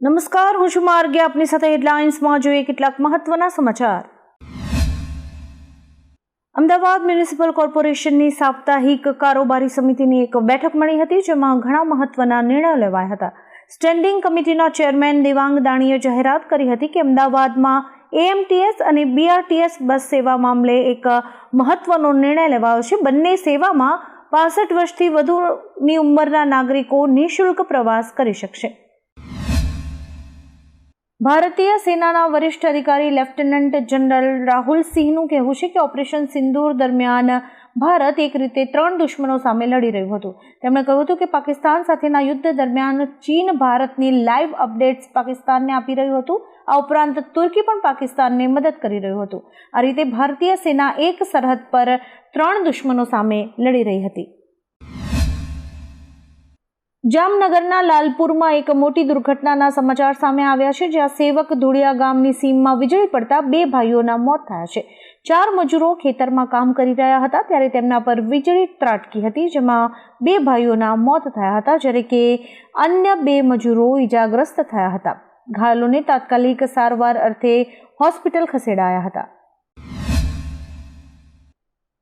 નમસ્કાર, હું છું માર્ગે. આપની સાથે હેડલાઇન્સમાં જોઈએ કેટલાક મહત્વના સમાચાર. અમદાવાદ મ્યુનિસિપલ કોર્પોરેશનની સાપ્તાહિક કારોબારી સમિતિની એક બેઠક મળી હતી, જેમાં ઘણા મહત્વના નિર્ણયો લેવાયા હતા. સ્ટેન્ડિંગ કમિટીના ચેરમેન દેવાંગ દાણીએ જાહેરાત કરી હતી કે અમદાવાદમાં એએમટીએસ અને બીઆરટીએસ બસ સેવા મામલે એક મહત્વનો નિર્ણય લેવાયો છે. બંને સેવામાં 65 વર્ષથી વધુની ઉંમરના નાગરિકો નિઃશુલ્ક પ્રવાસ કરી શકશે. ભારતીય સેનાના વરિષ્ઠ અધિકારી લેફ્ટનન્ટ જનરલ રાહુલ સિંહનું કહેવું છે કે ઓપરેશન સિંદૂર દરમિયાન ભારત એક રીતે 3 દુશ્મનો સામે લડી રહ્યું હતું. તેમણે કહ્યું હતું કે પાકિસ્તાન સાથેના યુદ્ધ દરમિયાન ચીન ભારતની લાઈવ અપડેટ્સ પાકિસ્તાનને આપી રહ્યું હતું. આ ઉપરાંત તુર્કી પણ પાકિસ્તાનને મદદ કરી રહ્યું હતું. આ રીતે ભારતીય સેના એક સરહદ પર 3 દુશ્મનો સામે લડી રહી હતી. જામનગરના લાલપુરમાં એક મોટી દુર્ઘટનાના સમાચાર સામે આવ્યા છે, જ્યાં સેવક ધોળિયા ગામની સીમમાં વીજળી પડતા 2 ભાઈઓના મોત થયા છે. 4 મજૂરો ખેતરમાં કામ કરી રહ્યા હતા ત્યારે તેમના પર વીજળી ત્રાટકી હતી, જેમાં 2 ભાઈઓના મોત થયા હતા, જ્યારે કે અન્ય 2 મજૂરો ઈજાગ્રસ્ત થયા હતા. ઘાયલોને તાત્કાલિક સારવાર અર્થે હોસ્પિટલ ખસેડાયા હતા.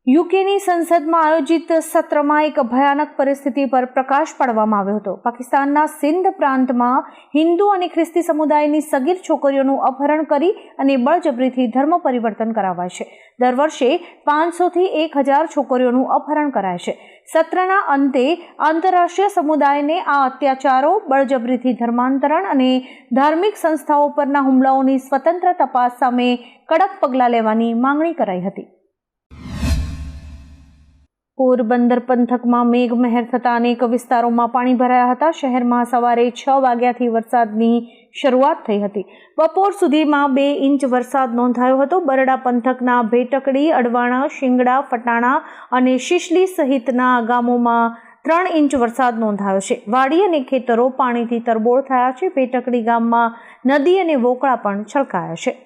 યુકેની સંસદમાં આયોજિત સત્રમાં એક ભયાનક પરિસ્થિતિ પર પ્રકાશ પાડવામાં આવ્યો હતો. પાકિસ્તાનના સિંધ પ્રાંતમાં હિન્દુ અને ખ્રિસ્તી સમુદાયની સગીર છોકરીઓનું અપહરણ કરી અને બળજબરીથી ધર્મ પરિવર્તન કરાવાય છે. દર વર્ષે 500 થી 1000 છોકરીઓનું અપહરણ કરાય છે. સત્રના અંતે આંતરરાષ્ટ્રીય સમુદાયને આ અત્યાચારો, બળજબરીથી ધર્માંતરણ અને ધાર્મિક સંસ્થાઓ પરના હુમલાઓની સ્વતંત્ર તપાસ સામે કડક પગલાં લેવાની માંગણી કરાઈ હતી. પોરબંદર પંથકમાં મેઘમહેર થતાં અનેક વિસ્તારોમાં પાણી ભરાયા હતા. શહેરમાં સવારે 6 વાગ્યાથી વરસાદની શરૂઆત થઈ હતી. બપોર સુધીમાં 2 ઇંચ વરસાદ નોંધાયો હતો. બરડા પંથકના ભેટકડી, અડવાણા, શિંગડા, ફટાણા અને શિશલી સહિતના ગામોમાં 3 ઇંચ વરસાદ નોંધાયો છે. વાડી અને ખેતરો પાણીથી તરબોળ થયા છે. ભેટકડી ગામમાં નદી અને વોકળા પણ છલકાયા છે.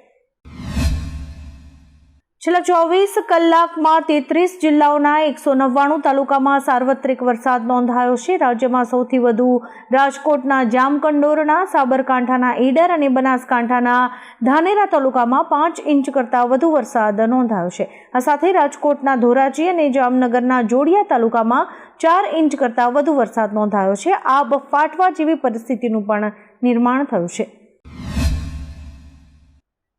છેલ્લા 24 કલાકમાં 33 જિલ્લાઓના 199 તાલુકામાં સાર્વત્રિક વરસાદ નોંધાયો છે. રાજ્યમાં સૌથી વધુ રાજકોટના જામકંડોરણા, સાબરકાંઠાના ઈડર અને બનાસકાંઠાના ધાનેરા તાલુકામાં 5 ઇંચ કરતાં વધુ વરસાદ નોંધાયો છે. આ સાથે રાજકોટના ધોરાજી અને જામનગરના જોડિયા તાલુકામાં 4 ઇંચ કરતાં વધુ વરસાદ નોંધાયો છે. આબ ફાટવા જેવી પરિસ્થિતિનું પણ નિર્માણ થયું છે.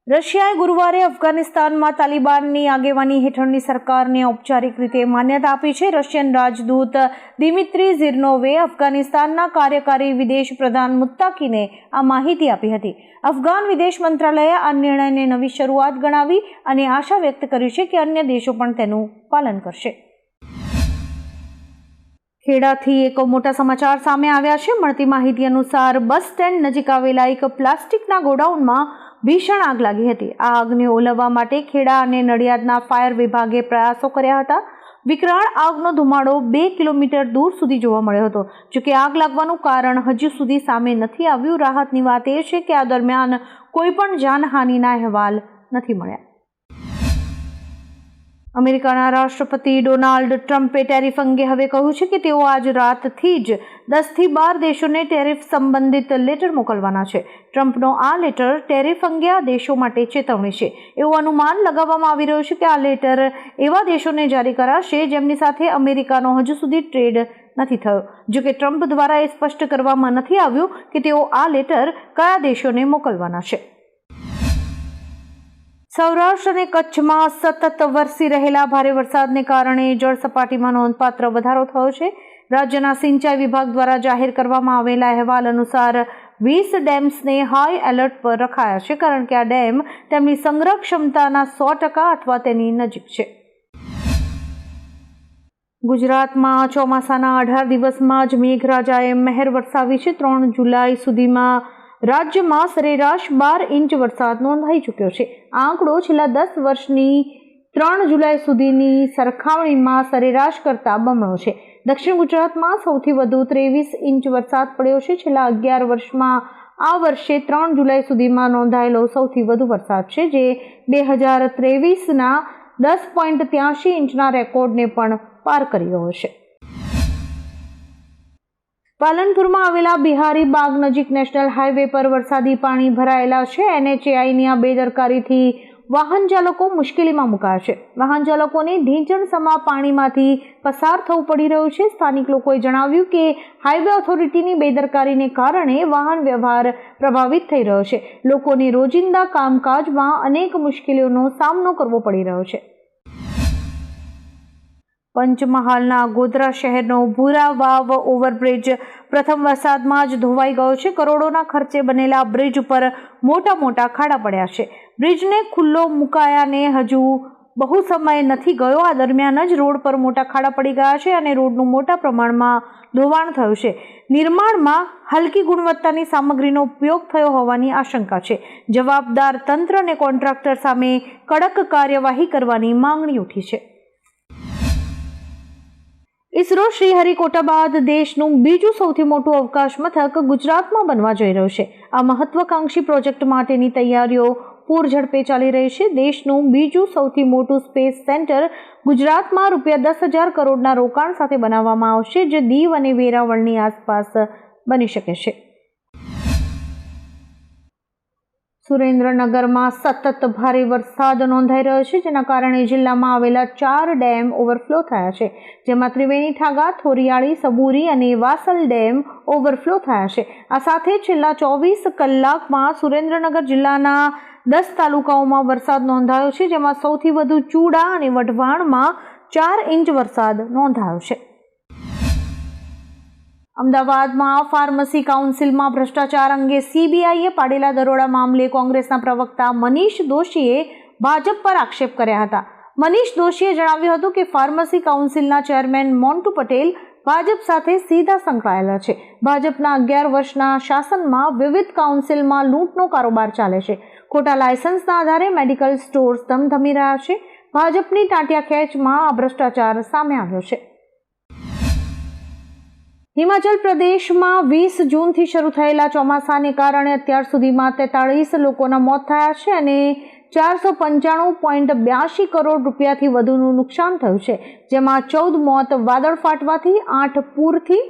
રશિયાએ ગુરુવારે અફઘાનિસ્તાનમાં તાલિબાનની આગેવાની હેઠળની સરકારને ઔપચારિક રીતે માન્યતા આપી છે. રશિયન રાજદૂત દિમિત્રી ઝિરનોવે અફઘાનિસ્તાનના કાર્યકારી વિદેશ પ્રધાન મુત્તાકીને આ માહિતી આપી હતી. અફઘાન વિદેશ મંત્રાલયે આ નિર્ણયને નવી શરૂઆત ગણાવી અને આશા વ્યક્ત કરી છે કે અન્ય દેશો પણ તેનું પાલન કરશે. ખેડાથી એક મોટા સમાચાર સામે આવ્યા છે. મળતી માહિતી અનુસાર બસ સ્ટેન્ડ નજીક આવેલા એક પ્લાસ્ટિકના ગોડાઉનમાં ભીષણ આગ લાગી હતી. આ આગને ઓલવવા માટે ખેડા અને નડિયાદના ફાયર વિભાગે પ્રયાસો કર્યા હતા. વિકરાળ આગનો ધુમાડો 2 કિલોમીટર દૂર સુધી જોવા મળ્યો હતો. જોકે આગ લાગવાનું કારણ હજુ સુધી સામે નથી આવ્યું. રાહતની વાત એ છે કે આ દરમિયાન કોઈ પણ જાનહાનિના અહેવાલ નથી મળ્યા. અમેરિકાના રાષ્ટ્રપતિ ડોનાલ્ડ ટ્રમ્પે ટેરિફ અંગે હવે કહ્યું છે કે તેઓ આજ રાતથી જ 10 થી 12 દેશોને ટેરિફ સંબંધિત લેટર મોકલવાના છે. ટ્રમ્પનો આ લેટર ટેરિફ અંગે આ દેશો માટે ચેતવણી છે. એવું અનુમાન લગાવવામાં આવી રહ્યું છે કે આ લેટર એવા દેશોને જારી કરાશે જેમની સાથે અમેરિકાનો હજુ સુધી ટ્રેડ નથી થયો. જોકે ટ્રમ્પ દ્વારા એ સ્પષ્ટ કરવામાં નથી આવ્યું કે તેઓ આ લેટર કયા દેશોને મોકલવાના છે. સૌરાષ્ટ્ર અને કચ્છમાં સતત વરસી રહેલા ભારે વરસાદને કારણે જળ સપાટીમાં નોંધપાત્ર વધારો થયો છે. રાજ્યના સિંચાઈ વિભાગ દ્વારા જાહેર કરવામાં આવેલા અહેવાલ અનુસાર 20 ડેમ્સને હાઈ એલર્ટ પર રખાયા છે, કારણ કે આ ડેમ તેમની સંગ્રહ ક્ષમતાના 100% અથવા તેની નજીક છે. ગુજરાતમાં ચોમાસાના 18 દિવસમાં જ મેઘરાજાએ મહેર વરસાવી છે. 3 જુલાઈ સુધીમાં રાજ્યમાં સરેરાશ 12 ઇંચ વરસાદ નોંધાઈ ચૂક્યો છે. આ આંકડો છેલ્લા 10 વર્ષની 3 જુલાઈ સુધીની સરખામણીમાં સરેરાશ કરતાં બમણો છે. દક્ષિણ ગુજરાતમાં સૌથી વધુ 23 ઇંચ વરસાદ પડ્યો છે. છેલ્લા 11 વર્ષમાં આ વર્ષે 3 જુલાઈ સુધીમાં નોંધાયેલો સૌથી વધુ વરસાદ છે, જે 2023ના 10.83 ઇંચના રેકોર્ડને પણ પાર કરી રહ્યો છે. પાલનપુરમાં આવેલા બિહારી બાગ નજીક નેશનલ હાઈવે પર વરસાદી પાણી ભરાયેલા છે. NHAIની આ બેદરકારીથી વાહન ચાલકો મુશ્કેલીમાં મુકાયા છે. વાહન ચાલકોને ઢીંચણસમા પાણીમાંથી પસાર થવું પડી રહ્યું છે. સ્થાનિક લોકોએ જણાવ્યું કે હાઈવે ઓથોરિટીની બેદરકારીને કારણે વાહન વ્યવહાર પ્રભાવિત થઈ રહ્યો છે. લોકોને રોજિંદા કામકાજમાં અનેક મુશ્કેલીઓનો સામનો કરવો પડી રહ્યો છે. પંચમહાલના ગોધરા શહેરનો ભૂરા વાવ ઓવરબ્રિજ પ્રથમ વરસાદમાં જ ધોવાઈ ગયો છે. કરોડોના ખર્ચે બનેલા બ્રિજ ઉપર મોટા મોટા ખાડા પડ્યા છે. બ્રિજને ખુલ્લો મુકાયાને હજુ બહુ સમય નથી ગયો. આ દરમિયાન જ રોડ પર મોટા ખાડા પડી ગયા છે અને રોડનું મોટા પ્રમાણમાં ધોવાણ થયું છે. નિર્માણમાં હલકી ગુણવત્તાની સામગ્રીનો ઉપયોગ થયો હોવાની આશંકા છે. જવાબદાર તંત્ર અને કોન્ટ્રાક્ટર સામે કડક કાર્યવાહી કરવાની માંગણી ઉઠી છે. ઇસરો શ્રીહરિકોટા બાદ દેશનું બીજું સૌથી મોટું અવકાશ મથક ગુજરાતમાં બનવા જઈ રહ્યું છે. આ મહત્વાકાંક્ષી પ્રોજેક્ટ માટેની તૈયારીઓ પૂરઝડપે ચાલી રહી છે. દેશનું બીજું સૌથી મોટું સ્પેસ સેન્ટર ગુજરાતમાં ₹10,000 કરોડના રોકાણ સાથે બનાવવામાં આવશે, જે દીવ અને વેરાવળની આસપાસ બની શકે છે. સુરેન્દ્રનગરમાં સતત ભારે વરસાદ નોંધાઈ રહ્યો છે, જેના કારણે જિલ્લામાં આવેલા 4 ડેમ ઓવરફ્લો થયા છે, જેમાં ત્રિવેણી ઠાગા, થોરિયાળી, સબુરી અને વાસલ ડેમ ઓવરફ્લો થયા છે. આ સાથે છેલ્લા 24 કલાકમાં સુરેન્દ્રનગર જિલ્લાના 10 તાલુકાઓમાં વરસાદ નોંધાયો છે, જેમાં સૌથી વધુ ચૂડા અને વઢવાણમાં 4 ઇંચ વરસાદ નોંધાયો છે. અમદાવાદમાં ફાર્મસી કાઉન્સિલમાં ભ્રષ્ટાચાર અંગે CBIએ પાડેલા દરોડા મામલે કોંગ્રેસના પ્રવક્તા મનીષ દોશીએ ભાજપ પર આક્ષેપ કર્યા હતા. મનીષ દોશીએ જણાવ્યું હતું કે ફાર્મસી કાઉન્સિલના ચેરમેન મોન્ટુ પટેલ ભાજપ સાથે સીધા સંકળાયેલા છે. ભાજપના 11 વર્ષના શાસનમાં વિવિધ કાઉન્સિલમાં લૂંટનો કારોબાર ચાલે છે. ખોટા લાયસન્સના આધારે મેડિકલ સ્ટોર્સ ધમધમી રહ્યા છે. ભાજપની ટાંટિયા ખેંચમાં આ ભ્રષ્ટાચાર સામે આવ્યો છે. હિમાચલ પ્રદેશમાં 20 જૂનથી શરૂ થયેલા ચોમાસાને કારણે અત્યાર સુધીમાં 43 લોકોના મોત થયા છે અને 495.82 કરોડ રૂપિયાથી વધુનું નુકસાન થયું છે, જેમાં 14 મોત વાદળ ફાટવાથી, 8 પૂરથી,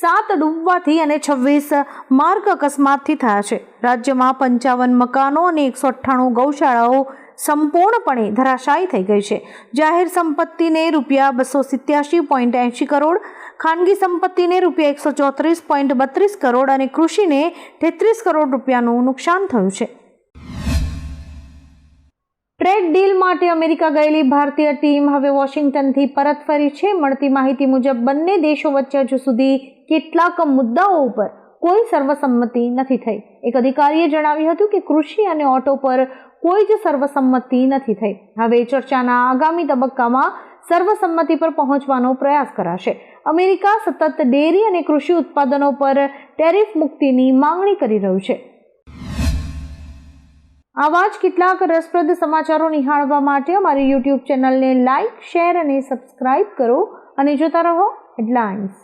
7 ડૂબવાથી અને 26 માર્ગ અકસ્માતથી થયા છે. રાજ્યમાં 55 મકાનો અને 198 ગૌશાળાઓ સંપૂર્ણપણે ધરાશાયી થઈ ગઈ છે. જાહેર સંપત્તિને ₹287.80 કરોડ, ખાનગી સંપત્તિને ₹134.32 કરોડ અને કૃષિને 33 કરોડ રૂપિયાનું નુકસાન થયું છે. ટ્રેડ ડીલ માટે અમેરિકા ગયેલી ભારતીય ટીમ હવે વોશિંગ્ટનથી પરત ફરી છે. મળતી માહિતી મુજબ બંને દેશો વચ્ચે હજુ સુધી કેટલાક મુદ્દાઓ ઉપર કોઈ સર્વસંમતિ નથી થઈ. એક અધિકારીએ જણાવ્યું હતું કે કૃષિ અને ઓટો પર કોઈ જ સર્વસંમતિ નથી થઈ. હવે ચર્ચાના આગામી તબક્કામાં સર્વસંમતિ પર પહોંચવાનો પ્રયાસ કરાશે. અમેરિકા સતત ડેરી અને કૃષિ ઉત્પાદનો પર ટેરિફ મુક્તિની માંગણી કરી રહ્યું છે. આવા જ કેટલાક રસપ્રદ સમાચારો નિહાળવા માટે અમારી YouTube ચેનલને લાઇક, શેર અને સબસ્ક્રાઇબ કરો અને જોતા રહો હેડલાઇન્સ.